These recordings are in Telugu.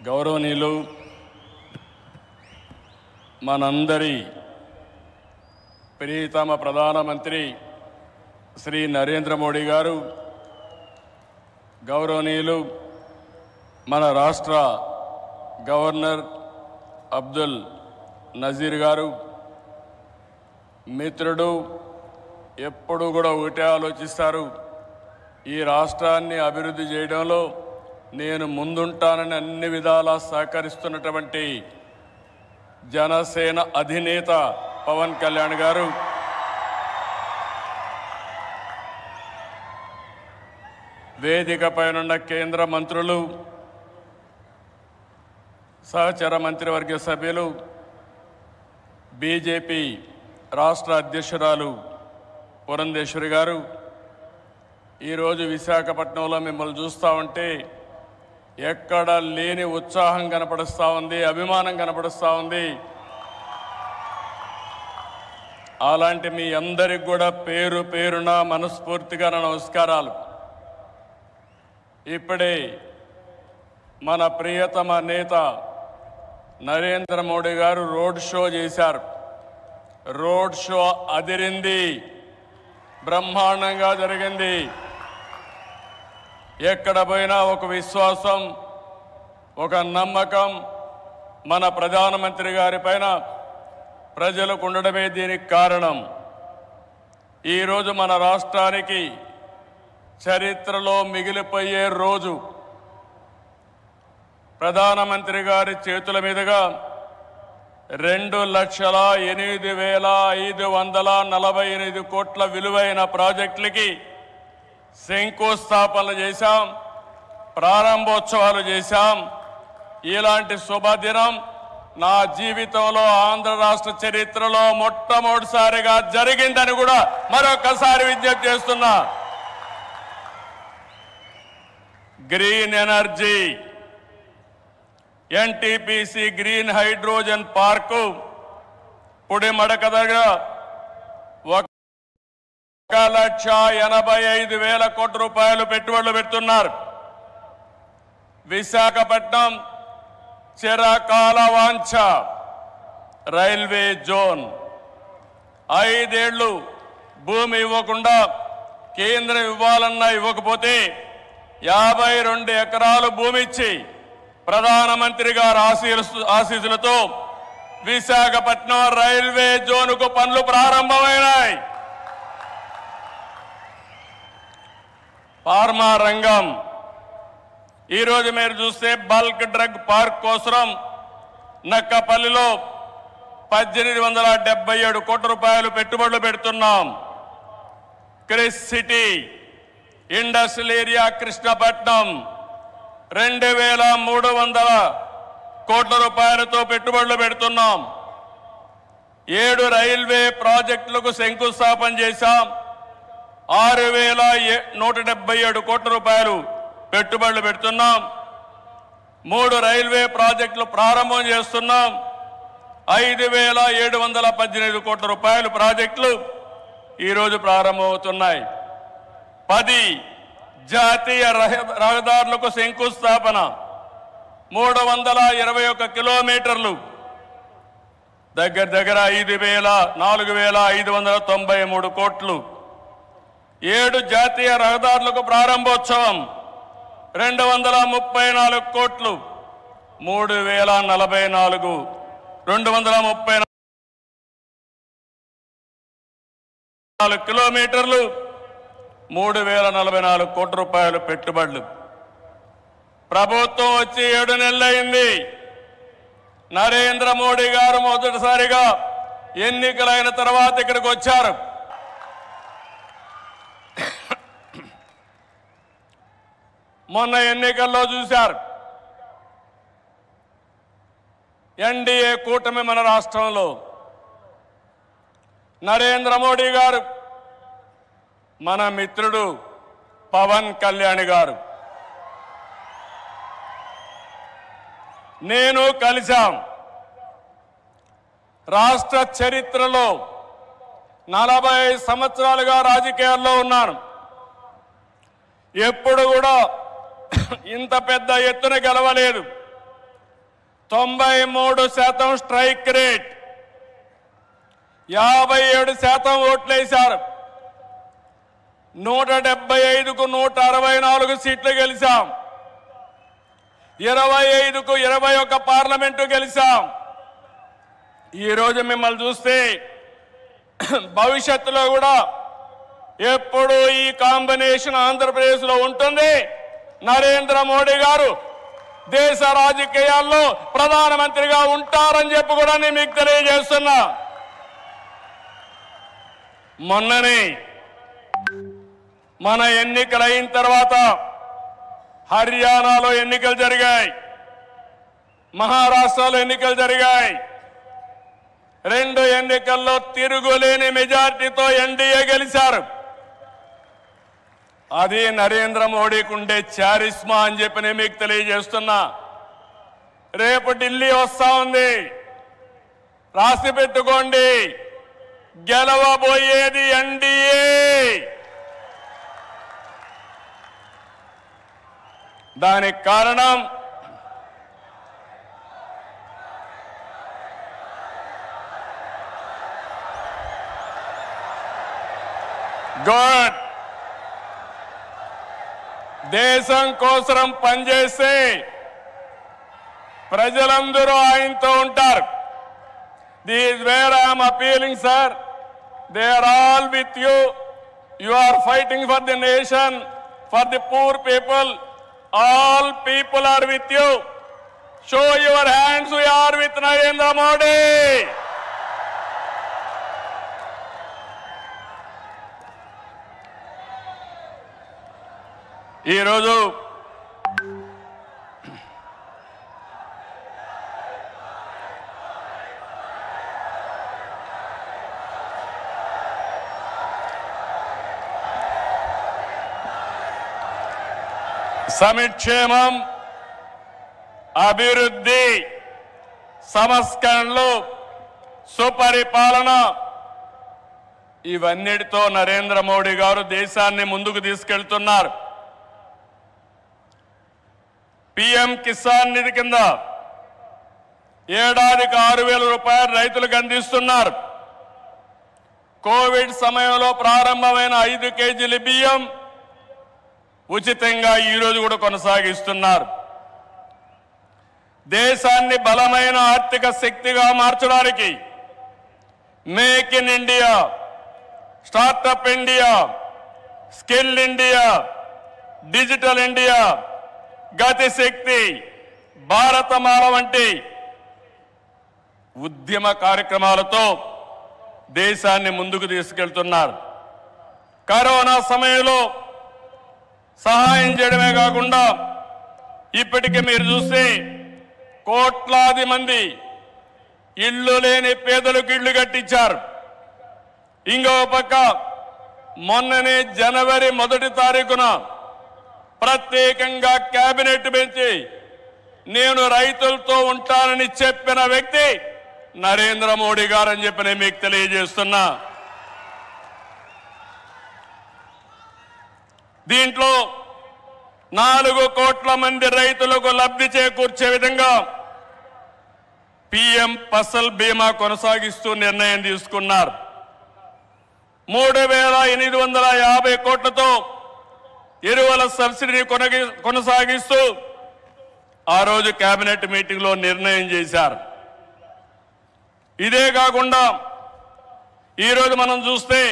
గౌరవనీయులు మనందరి ప్రియతమ ప్రధానమంత్రి శ్రీ నరేంద్ర మోడీ గారు, గౌరవనీయులు మన రాష్ట్ర గవర్నర్ అబ్దుల్ నజీర్ గారు, మిత్రుడు ఎప్పుడు కూడా ఒకటే ఆలోచిస్తారు, ఈ రాష్ట్రాన్ని అభివృద్ధి చేయడంలో నేను ముందుంటానని అన్ని విధాలా సహకరిస్తున్నటువంటి జనసేన అధినేత పవన్ కళ్యాణ్ గారు, వేదికపైనున్న కేంద్ర మంత్రులు, సహచర మంత్రివర్గ సభ్యులు, బీజేపీ రాష్ట్ర అధ్యక్షురాలు పురంధేశ్వరి గారు, ఈరోజు విశాఖపట్నంలో మిమ్మల్ని చూస్తూ ఉంటే ఎక్కడ లేని ఉత్సాహం కనపడుస్తూ ఉంది, అభిమానం కనపడుస్తూ ఉంది. అలాంటి మీ అందరికి కూడా పేరు పేరున మనస్ఫూర్తిగా నమస్కారాలు. ఇప్పుడే మన ప్రియతమ నేత నరేంద్ర మోడీ గారు రోడ్ షో చేశారు. రోడ్ షో అదిరింది, బ్రహ్మాండంగా జరిగింది. ఎక్కడ పోయినా ఒక విశ్వాసం, ఒక నమ్మకం మన ప్రధానమంత్రి గారి పైన ప్రజలకు ఉండడమే దీనికి కారణం. ఈరోజు మన రాష్ట్రానికి చరిత్రలో మిగిలిపోయే రోజు. ప్రధానమంత్రి గారి చేతుల మీదుగా 2,08,548 కోట్ల విలువైన ప్రాజెక్టులకి శంకుస్థాపనలు చేశాం, ప్రారంభోత్సవాలు చేశాం. ఇలాంటి శుభదినం నా జీవితంలో ఆంధ్ర రాష్ట్ర చరిత్రలో మొట్టమొదటిసారిగా జరిగిందని కూడా మరొకసారి విజ్ఞప్తి చేస్తున్నా. Green energy, NTPC green hydrogen park Pudimadaka దగ్గర 1,85,000 కోట్ల రూపాయలు పెట్టుబడులు పెడుతున్నారు. విశాఖపట్నం చిరకాల వాంఛ రైల్వే జోన్. 5 ఏళ్లు భూమి ఇవ్వకుండా కేంద్రం ఇవ్వాలన్నా ఇవ్వకపోతే 52 ఎకరాలు భూమి ఇచ్చి ప్రధానమంత్రి గారి ఆశీస్సులతో విశాఖపట్నం రైల్వే జోన్కు పనులు ప్రారంభమైనాయి. ఫార్మా రంగం, ఈరోజు మీరు చూస్తే బల్క్ డ్రగ్ పార్క్ కోసం నక్కపల్లిలో 1,877 కోట్ల రూపాయలు పెట్టుబడులు పెడుతున్నాం. Chris city industrial area Krishnapatnam 2,300 కోట్ల రూపాయలతో పెట్టుబడులు పెడుతున్నాం. 7 రైల్వే ప్రాజెక్టులకు శంకుస్థాపన చేశాం. 6,177 కోట్ల రూపాయలు పెట్టుబడులు పెడుతున్నాం. 3 రైల్వే ప్రాజెక్టులు ప్రారంభం చేస్తున్నాం. 5,718 కోట్ల రూపాయలు ప్రాజెక్టులు ఈరోజు ప్రారంభమవుతున్నాయి. 10 జాతీయ రహదారులకు శంకుస్థాపన, 321 కిలోమీటర్లు, దగ్గర 4,593 కోట్లు. 7 జాతీయ రహదారులకు ప్రారంభోత్సవం, 234 కోట్లు, 234 కిలోమీటర్లు, 3,044 కోట్ల రూపాయలు పెట్టుబడులు. ప్రభుత్వం వచ్చి 7 నెలలైంది. నరేంద్ర మోడీ గారు మొదటిసారిగా ఎన్నికలైన తర్వాత ఇక్కడికి వచ్చారు. మొన్న ఎన్నికల్లో చూశారు, ఎన్డీఏ కూటమి మన రాష్ట్రంలో. నరేంద్ర మోడీ గారు, మన మిత్రుడు పవన్ కళ్యాణ్ గారు, నేను కలిశాం. రాష్ట్ర చరిత్రలో 40 సంవత్సరాలుగా రాజకీయాల్లో ఉన్నాను. ఎప్పుడు కూడా ఇంత పెద్ద ఎత్తున గెలవలేదు. 93% స్ట్రైక్ రేట్, 57% ఓట్లేశారు. 175కు 164 సీట్లు గెలిచాం. 25కు 21 పార్లమెంటు గెలిచాం. ఈరోజు మిమ్మల్ని చూస్తే భవిష్యత్తులో కూడా ఎప్పుడు ఈ కాంబినేషన్ ఆంధ్రప్రదేశ్లో ఉంటుంది. నరేంద్ర మోడీ గారు దేశ రాజకీయాల్లో ప్రధానమంత్రిగా ఉంటారని చెప్పి కూడా నేను మీకు తెలియజేస్తున్నా. మొన్ననే మన ఎన్నికలు అయిన తర్వాత హర్యానాలో ఎన్నికలు జరిగాయి, మహారాష్ట్రలో ఎన్నికలు జరిగాయి. 2 ఎన్నికల్లో తిరుగులేని మెజార్టీతో ఎన్డీఏ గెలిచారు. అది నరేంద్ర మోడీకి ఉండే చారిస్మా అని చెప్పి నేను మీకు తెలియజేస్తున్నా. రేపు ఢిల్లీ వస్తా ఉంది, రాసి పెట్టుకోండి. గెలవబోయేది ఎన్డీఏ. దానికి కారణం గుడ్, దేశం కోసం పనిచేస్తే ప్రజలందరూ ఆయనతో ఉంటారు. This is where I am appealing sir. They are all with you. You are fighting for the nation, for the poor people. All people are with you. Show your hands. We are with Narendra Modi. ఈ రోజు సంక్షేమం, అభివృద్ధి, సంస్కరణలు, సుపరిపాలన, ఇవన్నిటితో నరేంద్ర మోడీ గారు దేశాన్ని ముందుకు తీసుకెళ్తున్నారు. పీఎం కిసాన్ నిధి కింద ఏడాదికి 6,000 రూపాయలు రైతులకు అందిస్తున్నారు. కోవిడ్ సమయంలో ప్రారంభమైన 5 కేజీల బియ్యం ఉచితంగా ఈరోజు కూడా కొనసాగిస్తున్నారు. దేశాన్ని బలమైన ఆర్థిక శక్తిగా మార్చడానికి make in India, startup India, skill India, digital India, Gatishakti, Bharatmala వంటి ఉద్యమ కార్యక్రమాలతో దేశాన్ని ముందుకు తీసుకెళ్తున్నారు. కరోనా సమయంలో సహాయం చేయడమే కాకుండా ఇప్పటికే మీరు చూస్తే కోట్లాది మంది ఇళ్ళు లేని పేదలకు ఇళ్ళు కట్టించారు. ఇంకో పక్క మొన్ననే జనవరి 1వ తారీఖున ప్రత్యేకంగా కేబినెట్ పెంచి నేను రైతులతో ఉంటానని చెప్పిన వ్యక్తి నరేంద్ర మోడీ గారు అని చెప్పి నేను మీకు తెలియజేస్తున్నా. దీంట్లో 4 కోట్ల మంది రైతులకు లబ్ధి చేకూర్చే విధంగా పీఎం ఫసల్ బీమా కొనసాగిస్తూ నిర్ణయం తీసుకున్నారు. 3,850 కోట్లతో ఎరువుల సబ్సిడీని కొనసాగిస్తూ ఆ రోజు కేబినెట్ మీటింగ్లో నిర్ణయం చేశారు. ఇదే కాకుండా ఈరోజు మనం చూస్తే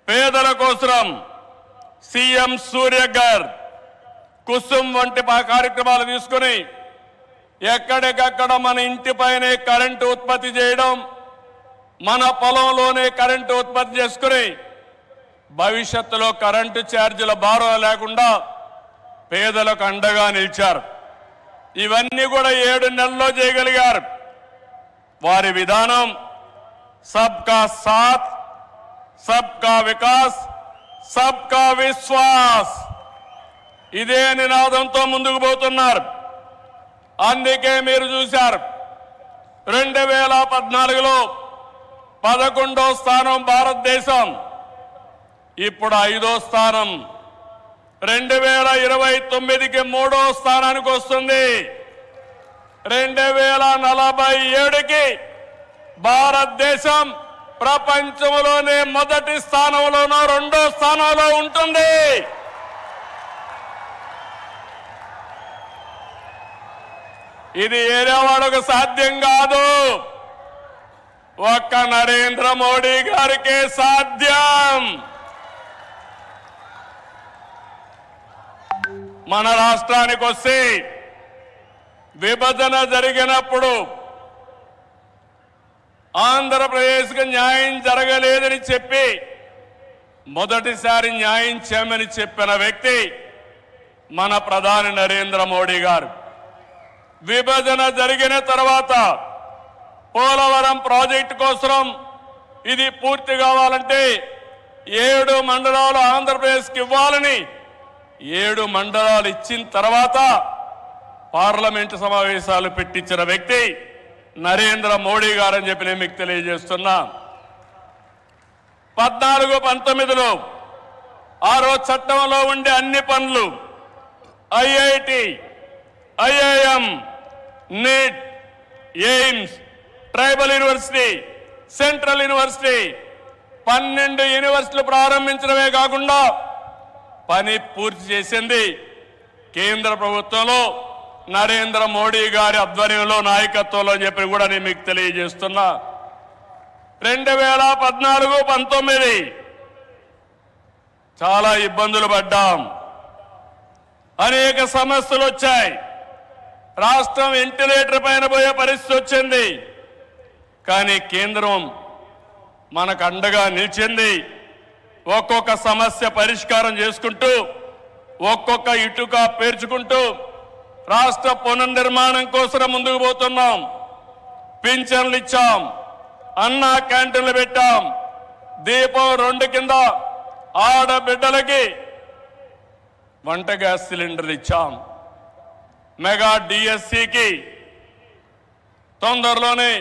పేదల కోసం సీఎం సూర్య గారు కుసుమ్ వంటి కార్యక్రమాలు తీసుకుని ఎక్కడికక్కడ మన ఇంటిపైనే కరెంటు ఉత్పత్తి చేయడం, మన పొలంలోనే కరెంటు ఉత్పత్తి చేసుకుని భవిష్యత్తులో కరెంటు ఛార్జీల భారం లేకుండా పేదలకు అండగా నిలిచారు. ఇవన్నీ కూడా 7 నెలల్లో చేయగలిగారు. వారి విధానం సబ్కా సాత్, సబ్కా వికాస్, సబ్కా విశ్వాస్, ఇదే నినాదంతో ముందుకు పోతున్నారు. అందుకే మీరు చూశారు 2014లో 11వ స్థానం భారతదేశం, ఇప్పుడు 5వ స్థానం. 2029కి 3వ స్థానానికి వస్తుంది. 2047కి భారతదేశం ప్రపంచంలోనే మొదటి స్థానంలోనో 2వ స్థానంలో ఉంటుంది. ఇది ఏరే వాళ్ళకు సాధ్యం కాదు, ఒక్క నరేంద్ర మోడీ గారికే సాధ్యం. మన రాష్ట్రానికి వస్తే విభజన జరిగినప్పుడు ఆంధ్రప్రదేశ్కు న్యాయం జరగలేదని చెప్పి మొదటిసారి న్యాయం చేయమని చెప్పిన వ్యక్తి మన ప్రధాని నరేంద్ర మోడీ గారు. విభజన జరిగిన తర్వాత పోలవరం ప్రాజెక్టు కోసం ఇది పూర్తి కావాలంటే 7 మండలాలు ఆంధ్రప్రదేశ్కి ఇవ్వాలని 7 మండలాలు ఇచ్చిన తర్వాత పార్లమెంటు సమావేశాలు పెట్టించిన వ్యక్తి నరేంద్ర మోడీ గారని చెప్పి నేను మీకు తెలియజేస్తున్నా. 14-19లో ఆ రోజు చట్టంలో ఉండే అన్ని పనులు IIT, IIM, NEET, AIIMS, tribal university, central university 12 యూనివర్సిటీలు ప్రారంభించడమే కాకుండా పని పూర్తి చేసింది కేంద్ర ప్రభుత్వంలో నరేంద్ర మోడీ గారి ఆధ్వర్యంలో నాయకత్వంలో అని చెప్పి కూడా నేను మీకు తెలియజేస్తున్నా. 2014-19 చాలా ఇబ్బందులు పడ్డాం, అనేక సమస్యలు వచ్చాయి, రాష్ట్రం వెంటిలేటర్ పైన పోయే పరిస్థితి వచ్చింది. కానీ కేంద్రం మనకు అండగా నిలిచింది. ఒక్కొక్క సమస్య పరిష్కారం చేసుకుంటూ ఒక్కొక్క ఇటుక పేర్చుకుంటూ రాష్ట్ర పునర్నిర్మాణం కోసం ముందుకు పోతున్నాం. పింఛన్లు ఇచ్చాం, అన్నా క్యాంటీన్లు పెట్టాం, దీపం 2 కింద ఆడబిడ్డలకి వంట గ్యాస్ సిలిండర్లు ఇచ్చాం, మెగా డిఎస్సికి తొందరలోనే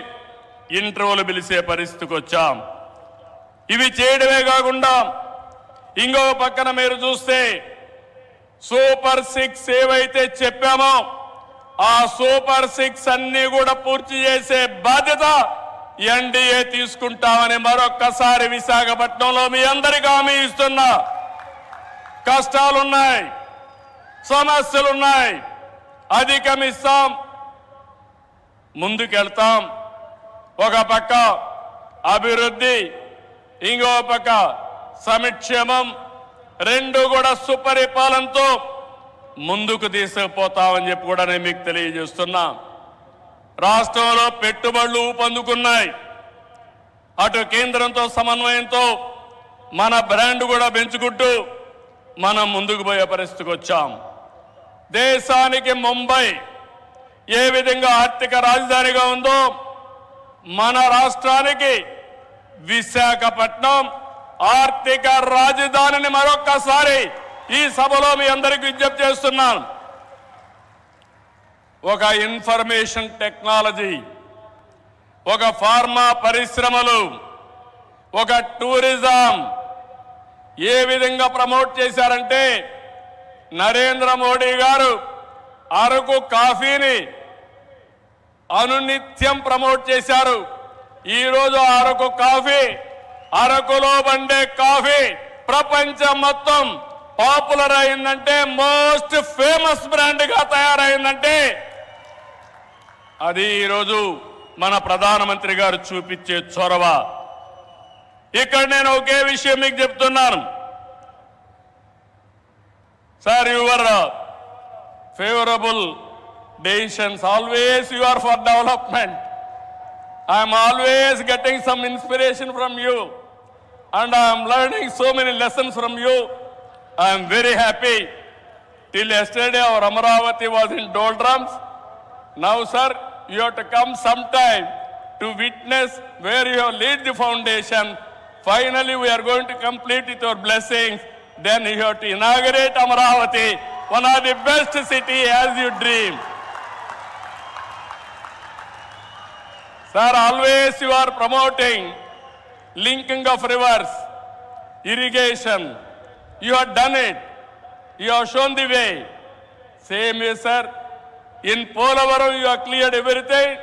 ఇంటర్వ్యూలు పిలిచే పరిస్థితికి వచ్చాం. ఇవి చేయడమే కాకుండా ఇంకో పక్కన మీరు చూస్తే సూపర్ 6 ఏవైతే చెప్పామో ఆ సూపర్ 6 అన్ని కూడా పూర్తి చేసే బాధ్యత ఎన్డీఏ తీసుకుంటామని మరొక్కసారి విశాఖపట్నంలో మీ అందరికీ హామీ ఇస్తున్నా. కష్టాలున్నాయి, సమస్యలున్నాయి, అధిగమిస్తాం, ముందుకెళ్తాం. ఒక పక్క అభివృద్ధి, ఇంకో పక్క సంక్షేమం, 2 కూడా సుపరిపాలనతో ముందుకు తీసుకుపోతామని చెప్పి కూడా నేను మీకు తెలియజేస్తున్నా. రాష్ట్రంలో పెట్టుబడులు ఊపందుకున్నాయి. అటు కేంద్రంతో సమన్వయంతో మన బ్రాండ్ కూడా పెంచుకుంటూ మనం ముందుకు పోయే పరిస్థితికి వచ్చాం. దేశానికి ముంబై ఏ విధంగా ఆర్థిక రాజధానిగా ఉందో మన రాష్ట్రానికి విశాఖపట్నం ఆర్థిక రాజధానిని మరొక్కసారి ఈ సభలో మీ అందరికీ విజ్ఞప్తి చేస్తున్నాను. ఒక ఇన్ఫర్మేషన్ టెక్నాలజీ, ఒక ఫార్మా పరిశ్రమలు, ఒక టూరిజం ఏ విధంగా ప్రమోట్ చేశారంటే నరేంద్ర మోడీ గారు అరకు కాఫీని అనునిత్యం ప్రమోట్ చేశారు. ఈరోజు అరకు కాఫీ, అరకులో పండే కాఫీ ప్రపంచం మొత్తం పాపులర్ అయిందంటే, మోస్ట్ ఫేమస్ బ్రాండ్ గా తయారైందంటే అది ఈరోజు మన ప్రధానమంత్రి గారు చూపించే చొరవ. ఇక్కడ నేను ఒకే విషయం మీకు చెప్తున్నాను sir, your favourable decisions, always you are for development. I am always getting some inspiration from you and I am learning so many lessons from you. I am very happy. Till yesterday our Amaravati was in doldrums. Now sir, you have to come sometime to witness where you have laid the foundation. Finally we are going to complete with your blessings. Then you have to inaugurate Amaravati, one of the best city as you dream. Sir, always you are promoting linking of rivers, irrigation. You have done it. You have shown the way. Same way, sir. In Polavaram, you have cleared everything.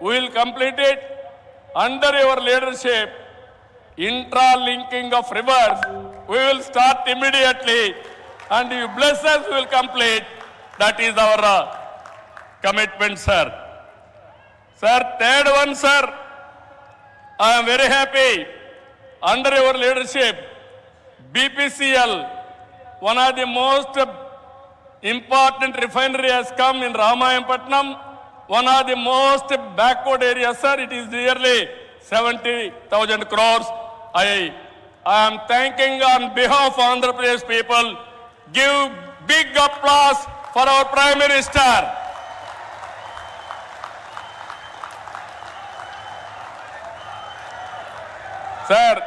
We will complete it. Under your leadership, intra-linking of rivers, we will start immediately. And you bless us, we will complete. That is our commitment, sir. Sir, third one, sir. I am very happy. Under your leadership, BPCL, one of the most important refinery has come in Ramayanpatnam, one of the most backward areas, sir. It is nearly 70,000 crores. I am thanking on behalf of Andhra Pradesh people. Give big applause for our Prime Minister. Sir,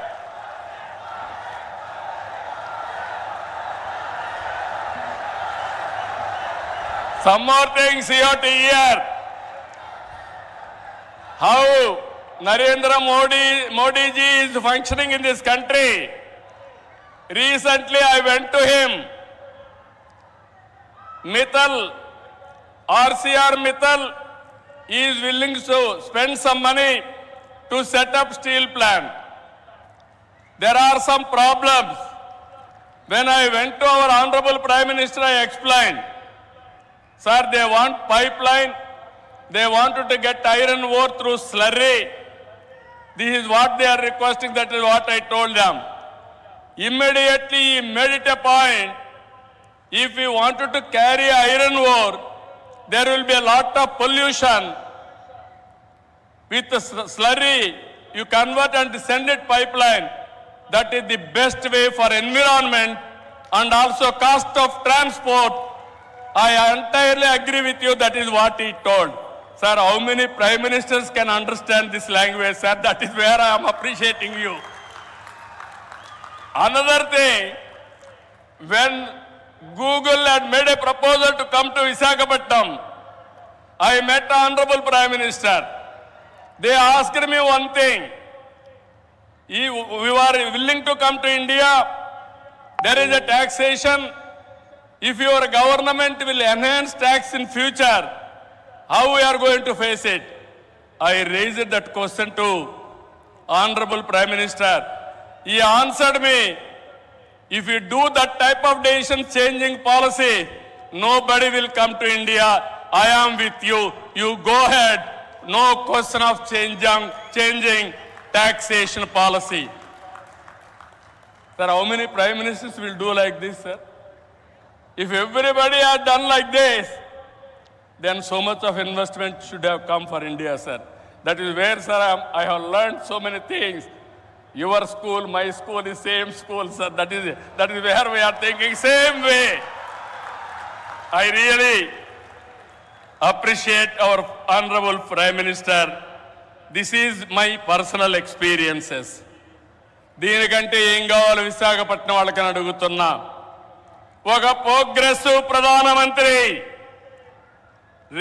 some more things you have to hear. How Narendra Modi ji is functioning in this country. Recently I went to him. Mittal, RCR Mittal is willing to spend some money to set up steel plant. There are some problems. When I went to our Honorable Prime Minister, I explained. Sir, they want pipeline. They wanted to get iron ore through slurry. This is what they are requesting. That is what I told them. Immediately he made it a point. If we wanted to carry iron ore, there will be a lot of pollution. With the slurry, you convert and send it pipeline. That is the best way for environment and also cost of transport. I entirely agree with you. That is what he told. Sir, how many prime ministers can understand this language, sir? That is where I am appreciating you. Another thing, when Google had made a proposal to come to Visakhapatnam, I met the Honorable Prime Minister. They asked me one thing. We were willing to come to India. There is a taxation. If your government will enhance tax in future, how we are going to face it? I raised that question to Honorable Prime Minister. He answered me, if you do that type of decision changing policy, nobody will come to India. I am with you. You go ahead. No question of changing taxation policy. Sir, how many prime ministers will do like this, sir? If everybody had done like this, then so much of investment should have come for India, sir. That is where, sir, I have learned so many things. Your school, my school is same school, sir. That is where we are thinking same way. I really appreciate our Honorable Prime Minister. This is my personal experiences. దీనికంటే ఏం కావాలి విశాఖపట్నం వాళ్ళకని అడుగుతున్నా. ఒక ప్రోగ్రెసివ్ ప్రధానమంత్రి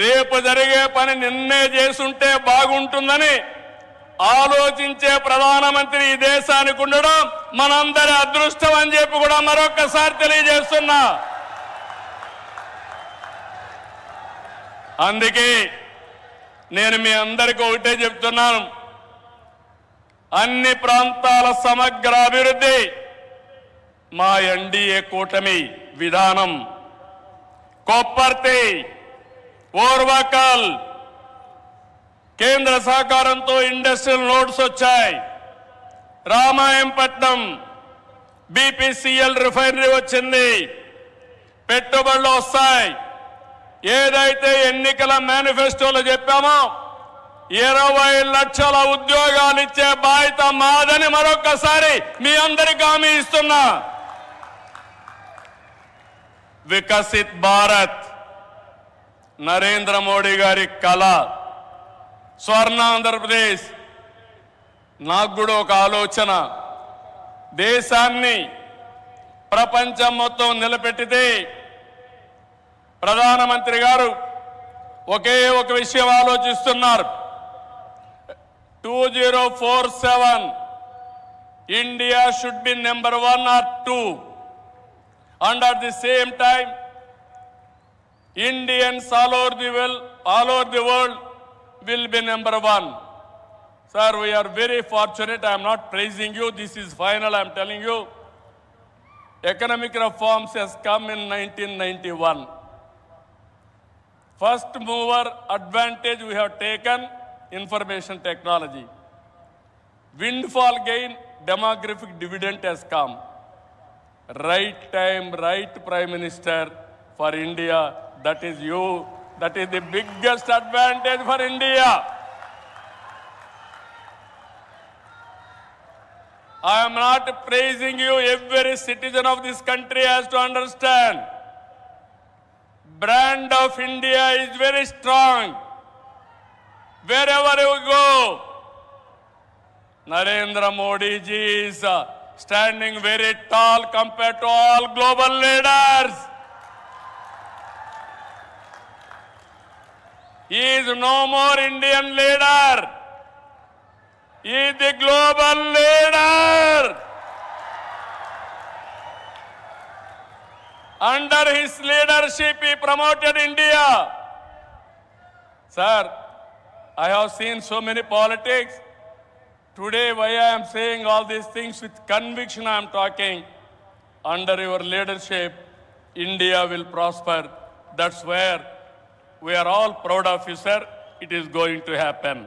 రేపు జరిగే పని నిన్నే చేసుంటే బాగుంటుందని ఆలోచించే ప్రధానమంత్రి ఈ దేశానికి ఉండడం మనందరి అదృష్టం అని చెప్పి కూడా మరొకసారి తెలియజేస్తున్నా. అందుకే నేను మీ అందరికీ ఒకటే చెప్తున్నాను. అన్ని ప్రాంతాల సమగ్ర అభివృద్ధి మా ఎన్డీఏ కూటమి విధానం. కొప్పర్తి, ఓర్వకల్ కేంద్ర సహకారంతో ఇండస్ట్రియల్ నోడ్స్ వచ్చాయి. రామాయంపట్నం బీపీసీఎల్ రిఫైనరీ వచ్చింది. పెట్టుబడులు వస్తాయి. ఏదైతే ఎన్నికల మేనిఫెస్టోలో చెప్పామో 20 లక్షల ఉద్యోగాలు ఇచ్చే బాధ్యత మాదని మరొకసారి మీ అందరికీ హామీ ఇస్తున్నా. వికసిత్ భారత్ నరేంద్ర మోడీ గారి కళ. స్వర్ణ ఆంధ్రప్రదేశ్. నాకు కూడా ఒక ఆలోచన. దేశాన్ని ప్రపంచం మొత్తం నిలబెట్టితే ప్రధానమంత్రి గారు ఒకే ఒక విషయం ఆలోచిస్తున్నారు. 2047 India should be number 1 or 2. And at the same time, Indians all over the world will be number one. Sir, we are very fortunate. I am not praising you. This is final. I am telling you. Economic reforms has come in 1991. First mover advantage we have taken, information technology. Windfall gain, demographic dividend has come. Right time, right Prime Minister for India. That is you. That is the biggest advantage for India. I am not praising you. Every citizen of this country has to understand. Brand of India is very strong. Wherever you go, Narendra Modi ji is standing very tall compared to all global leaders. He is no more Indian leader. He is the global leader. Under his leadership, he promoted India. Sir, I have seen so many politics. Today, why I am saying all these things with conviction, I am talking. Under your leadership, India will prosper. That's where we are all proud of you, sir. It is going to happen.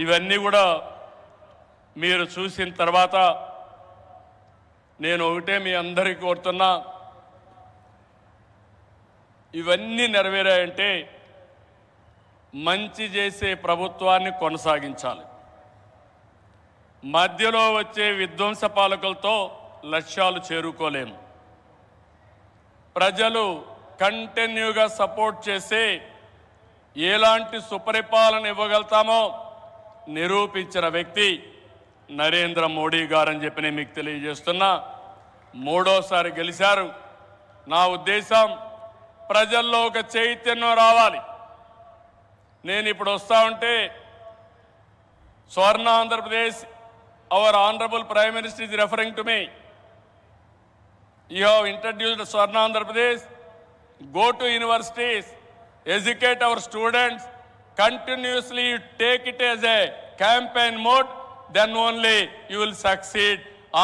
ఇవన్నీ కూడా మీరు చూసిన తర్వాత నేను ఒకటే మీ అందరికీ కోరుతున్నా, ఇవన్నీ నెరవేరాయంటే మంచి చేసే ప్రభుత్వాన్ని కొనసాగించాలి. మధ్యలో వచ్చే విధ్వంస పాలకులతో లక్ష్యాలు చేరుకోలేము. ప్రజలు కంటిన్యూగా సపోర్ట్ చేసి ఎలాంటి సుపరిపాలన ఇవ్వగలుగుతామో నిరూపించిన వ్యక్తి నరేంద్ర మోడీ గారని చెప్పి నేను మీకు తెలియజేస్తున్నా. మూడోసారి గెలిచారు. నా ఉద్దేశం ప్రజల్లో ఒక చైతన్యం రావాలి. నేను ఇప్పుడు వస్తా ఉంటే స్వర్ణ Andhra Pradesh, our honourable prime minister is referring to me. You have introduced Swarna Andhra Pradesh. Go to universities, educate our students, continuously you take it as a campaign mode, then only you will succeed.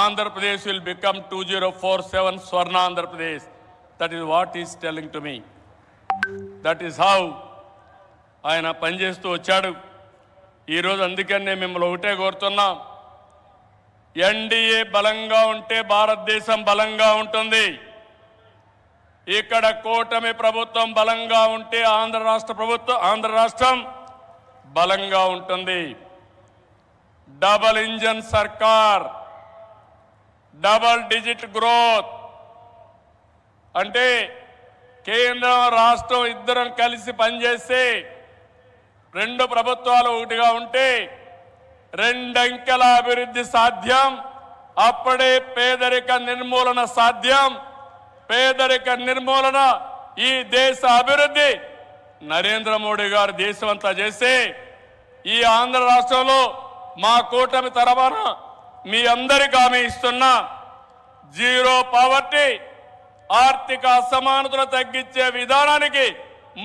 Andhra Pradesh will become 2047 Swarna Andhra Pradesh. That is what he is telling to me. That is how ఆయన పనిచేస్తూ వచ్చాడు. ఈరోజు అందుకని నేను మిమ్మల్ని ఒకటే కోరుతున్నాం, ఎన్డీఏ బలంగా ఉంటే భారతదేశం బలంగా ఉంటుంది. ఇక్కడ కూటమి ప్రభుత్వం బలంగా ఉంటే ఆంధ్ర రాష్ట్రం బలంగా ఉంటుంది. డబల్ ఇంజన్ సర్కార్, డబల్ డిజిట్ గ్రోత్ అంటే కేంద్రం రాష్ట్రం ఇద్దరం కలిసి పనిచేస్తే, రెండు ప్రభుత్వాలు ఒకటిగా ఉంటే రెండంకెల అభివృద్ధి సాధ్యం. అప్పుడే పేదరిక నిర్మూలన సాధ్యం. పేదరిక నిర్మూలన, ఈ దేశ అభివృద్ధి నరేంద్ర మోడీ గారు దేశమంతా చేసి, ఈ ఆంధ్ర రాష్ట్రంలో మా కూటమి తరఫున మీ అందరికీ హామీ ఇస్తున్నా, జీరో పావర్టీ, ఆర్థిక అసమానతలు తగ్గించే విధానానికి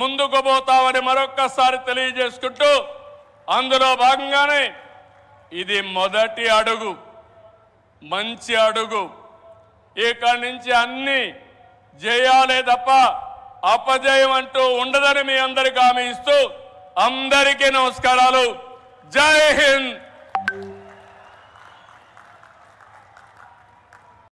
ముందుకు పోతామని మరొక్కసారి తెలియజేసుకుంటూ, అందులో భాగంగానే ఇది మొదటి అడుగు, మంచి అడుగు. ఇక్కడి నుంచి అన్ని జయాలే తప్ప అపజయం అంటూ ఉండదని మీ అందరికీ హామీ ఇస్తూ అందరికీ నమస్కారాలు. జై హింద్.